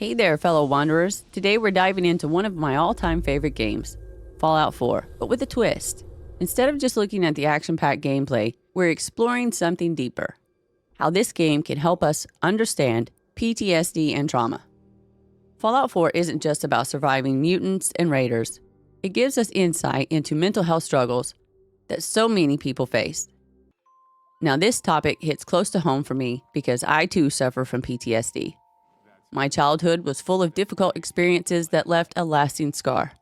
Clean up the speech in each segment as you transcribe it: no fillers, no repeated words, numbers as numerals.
Hey there, fellow wanderers. Today we're diving into one of my all-time favorite games, Fallout 4, but with a twist. Instead of just looking at the action-packed gameplay, we're exploring something deeper. How this game can help us understand PTSD and trauma. Fallout 4 isn't just about surviving mutants and raiders. It gives us insight into mental health struggles that so many people face. Now, this topic hits close to home for me because I too suffer from PTSD. My childhood was full of difficult experiences that left a lasting scar.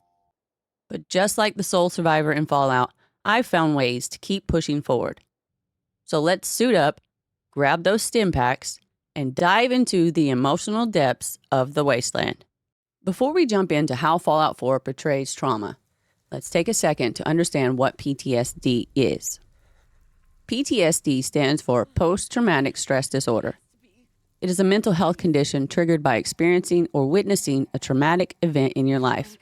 But just like the sole survivor in Fallout, I've found ways to keep pushing forward. So let's suit up, grab those stim packs, and dive into the emotional depths of the wasteland. Before we jump into how Fallout 4 portrays trauma, let's take a second to understand what PTSD is. PTSD stands for Post-Traumatic Stress Disorder. It is a mental health condition triggered by experiencing or witnessing a traumatic event in your life.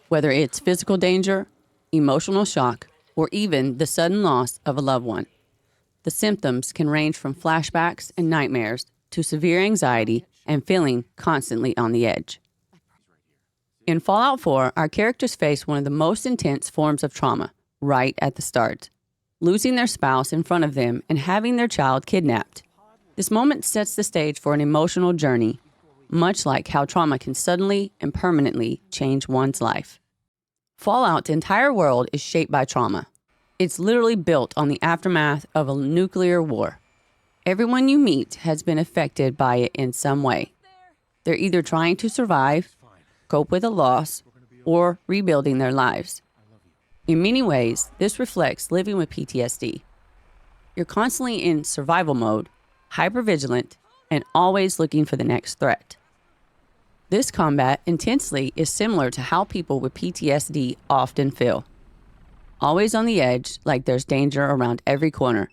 Whether it's physical danger, emotional shock, or even the sudden loss of a loved one. The symptoms can range from flashbacks and nightmares to severe anxiety and feeling constantly on the edge. In Fallout 4, our characters face one of the most intense forms of trauma right at the start, losing their spouse in front of them and having their child kidnapped. This moment sets the stage for an emotional journey, much like how trauma can suddenly and permanently change one's life. Fallout's entire world is shaped by trauma. It's literally built on the aftermath of a nuclear war. Everyone you meet has been affected by it in some way. They're either trying to survive, cope with a loss, or rebuilding their lives. In many ways, this reflects living with PTSD. You're constantly in survival mode, hypervigilant, and always looking for the next threat. This combat intensely is similar to how people with PTSD often feel. Always on the edge, like there's danger around every corner,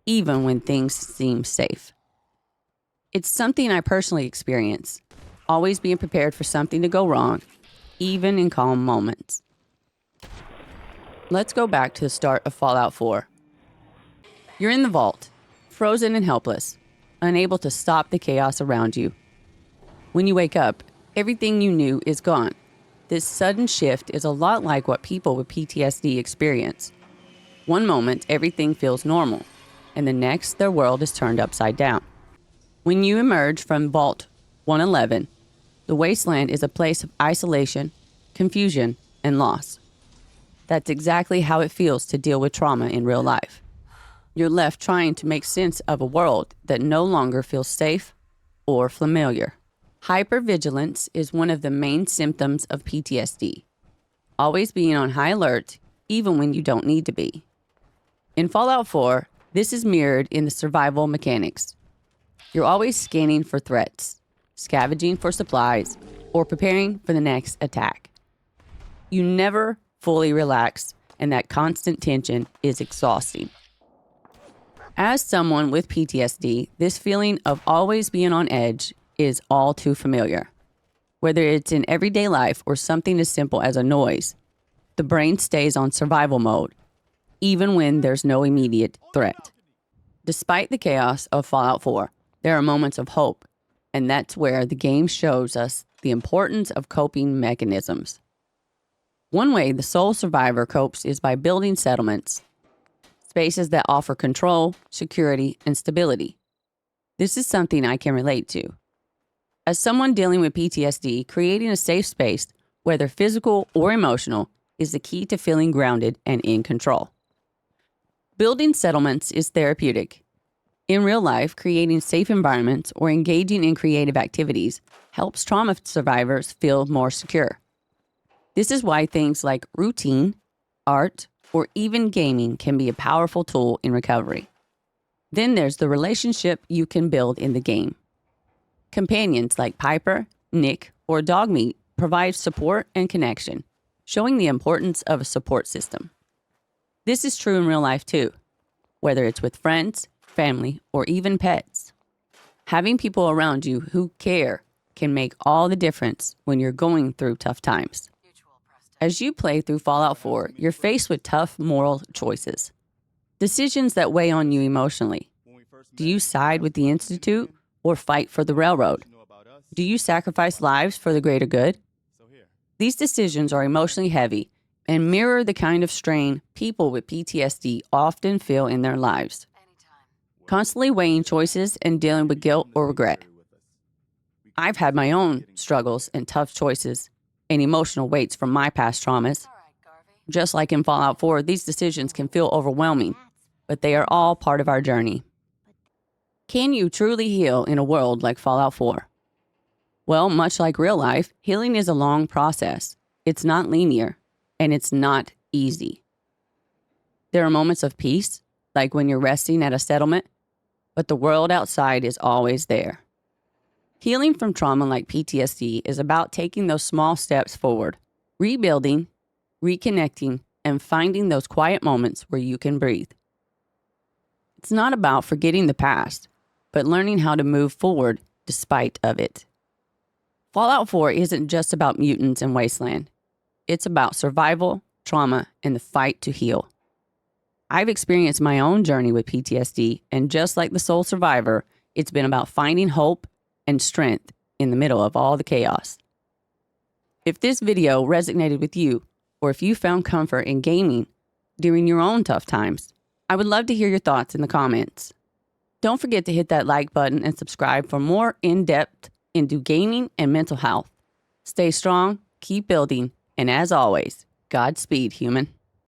even when things seem safe. It's something I personally experience, always being prepared for something to go wrong, even in calm moments. Let's go back to the start of Fallout 4. You're in the vault, frozen and helpless, unable to stop the chaos around you. When you wake up, everything you knew is gone. This sudden shift is a lot like what people with PTSD experience. One moment, everything feels normal, and the next, their world is turned upside down. When you emerge from Vault 111, the wasteland is a place of isolation, confusion, and loss. That's exactly how it feels to deal with trauma in real life. You're left trying to make sense of a world that no longer feels safe or familiar. Hypervigilance is one of the main symptoms of PTSD. Always being on high alert, even when you don't need to be. In Fallout 4, this is mirrored in the survival mechanics. You're always scanning for threats, scavenging for supplies, or preparing for the next attack. You never fully relax, and that constant tension is exhausting. As someone with PTSD, this feeling of always being on edge is all too familiar. Whether it's in everyday life or something as simple as a noise, the brain stays on survival mode, even when there's no immediate threat. Despite the chaos of Fallout 4, there are moments of hope, and that's where the game shows us the importance of coping mechanisms. One way the sole survivor copes is by building settlements, spaces that offer control, security, and stability. This is something I can relate to. As someone dealing with PTSD, creating a safe space, whether physical or emotional, is the key to feeling grounded and in control. Building settlements is therapeutic. In real life, creating safe environments or engaging in creative activities helps trauma survivors feel more secure. This is why things like routine, art, or even gaming can be a powerful tool in recovery. Then there's the relationship you can build in the game. Companions like Piper, Nick, or Dogmeat provide support and connection, showing the importance of a support system. This is true in real life too, whether it's with friends, family, or even pets. Having people around you who care can make all the difference when you're going through tough times. As you play through Fallout 4, you're faced with tough moral choices. Decisions that weigh on you emotionally. Do you side with the Institute or fight for the Railroad? Do you sacrifice lives for the greater good? These decisions are emotionally heavy and mirror the kind of strain people with PTSD often feel in their lives. Constantly weighing choices and dealing with guilt or regret. I've had my own struggles and tough choices and emotional weights from my past traumas. Just like in Fallout 4, these decisions can feel overwhelming, but they are all part of our journey. Can you truly heal in a world like Fallout 4? Well, much like real life, healing is a long process. It's not linear, and it's not easy. There are moments of peace, like when you're resting at a settlement, but the world outside is always there. Healing from trauma like PTSD is about taking those small steps forward, rebuilding, reconnecting, and finding those quiet moments where you can breathe. It's not about forgetting the past, but learning how to move forward despite of it. Fallout 4 isn't just about mutants and wasteland. It's about survival, trauma, and the fight to heal. I've experienced my own journey with PTSD, and just like the sole survivor, it's been about finding hope and strength in the middle of all the chaos. If this video resonated with you, or if you found comfort in gaming during your own tough times, I would love to hear your thoughts in the comments. Don't forget to hit that like button and subscribe for more in-depth into gaming and mental health. Stay strong, keep building, and as always, Godspeed, human.